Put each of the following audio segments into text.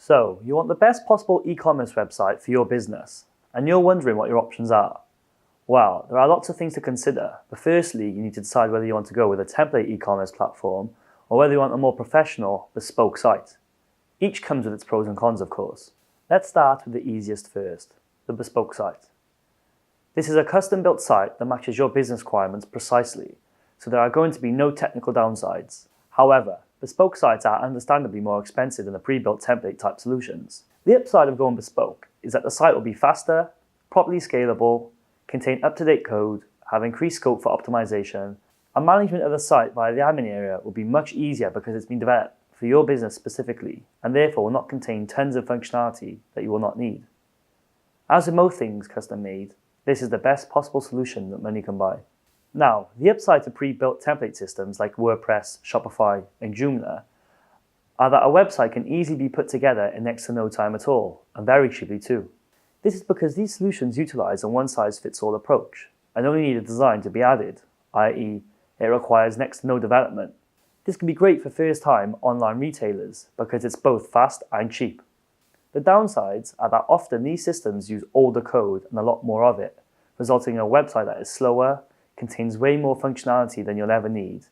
So, you want the best possible e-commerce website for your business, and you're wondering what your options are. Well, there are lots of things to consider, but firstly, you need to decide whether you want to go with a template e-commerce platform or whether you want a more professional, bespoke site. Each comes with its pros and cons, of course. Let's start with the easiest first, the bespoke site. This is a custom-built site that matches your business requirements precisely, so there are going to be no technical downsides. However, bespoke sites are understandably more expensive than the pre-built template type solutions. The upside of going bespoke is that the site will be faster, properly scalable, contain up-to-date code, have increased scope for optimization, and management of the site via the admin area will be much easier because it's been developed for your business specifically and therefore will not contain tons of functionality that you will not need. As with most things custom made, this is the best possible solution that money can buy. Now, the upside to pre-built template systems like WordPress, Shopify, and Joomla are that a website can easily be put together in next to no time at all, and very cheaply too. This is because these solutions utilize a one-size-fits-all approach and only need a design to be added, i.e., it requires next to no development. This can be great for first-time online retailers because it's both fast and cheap. The downsides are that often these systems use older code and a lot more of it, resulting in a website that is slower, contains way more functionality than you'll ever need.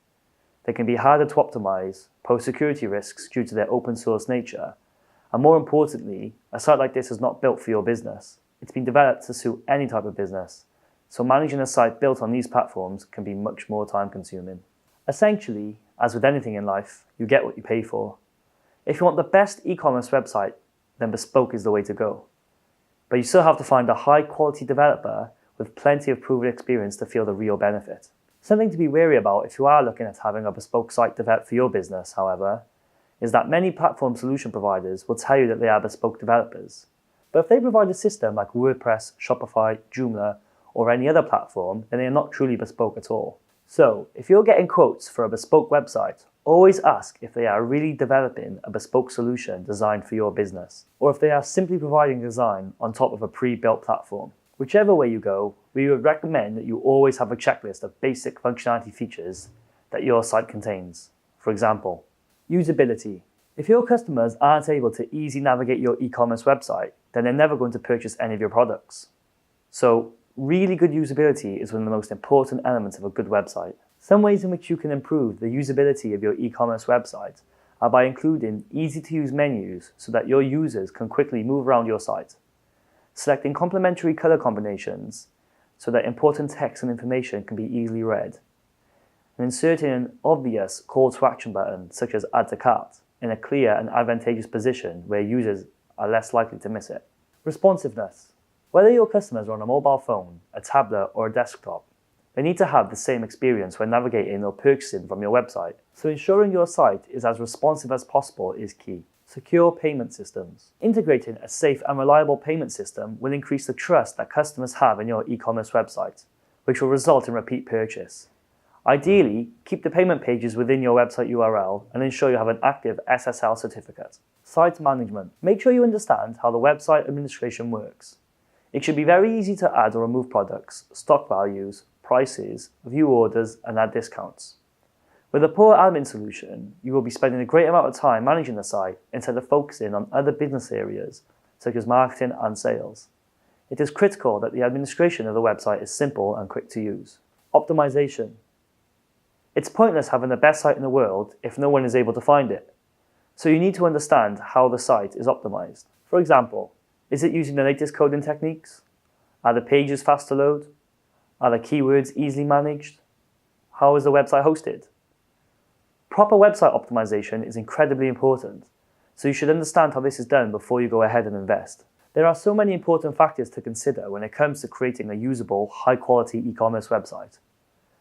They can be harder to optimize, pose security risks due to their open source nature, and more importantly, a site like this is not built for your business. It's been developed to suit any type of business, so managing a site built on these platforms can be much more time consuming. Essentially, as with anything in life, you get what you pay for. If you want the best e-commerce website, then bespoke is the way to go. But you still have to find a high quality developer with plenty of proven experience to feel the real benefit. Something to be wary about if you are looking at having a bespoke site developed for your business, however, is that many platform solution providers will tell you that they are bespoke developers. But if they provide a system like WordPress, Shopify, Joomla, or any other platform, then they are not truly bespoke at all. So, if you're getting quotes for a bespoke website, always ask if they are really developing a bespoke solution designed for your business, or if they are simply providing design on top of a pre-built platform. Whichever way you go, we would recommend that you always have a checklist of basic functionality features that your site contains. For example, usability. If your customers aren't able to easily navigate your e-commerce website, then they're never going to purchase any of your products. So, really good usability is one of the most important elements of a good website. Some ways in which you can improve the usability of your e-commerce website are by including easy-to-use menus so that your users can quickly move around your site, selecting complementary color combinations so that important text and information can be easily read, and inserting an obvious call to action button such as add to cart in a clear and advantageous position where users are less likely to miss it. Responsiveness. Whether your customers are on a mobile phone, a tablet, or a desktop, they need to have the same experience when navigating or purchasing from your website. So ensuring your site is as responsive as possible is key. Secure payment systems. Integrating a safe and reliable payment system will increase the trust that customers have in your e-commerce website, which will result in repeat purchase. Ideally, keep the payment pages within your website URL and ensure you have an active SSL certificate. Site management. Make sure you understand how the website administration works. It should be very easy to add or remove products, stock values, prices, view orders, and add discounts. With a poor admin solution, you will be spending a great amount of time managing the site instead of focusing on other business areas such as marketing and sales. It is critical that the administration of the website is simple and quick to use. Optimization. It's pointless having the best site in the world if no one is able to find it. So you need to understand how the site is optimized. For example, is it using the latest coding techniques? Are the pages fast to load? Are the keywords easily managed? How is the website hosted? Proper website optimization is incredibly important, so you should understand how this is done before you go ahead and invest. There are so many important factors to consider when it comes to creating a usable, high-quality e-commerce website,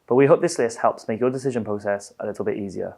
but we hope this list helps make your decision process a little bit easier.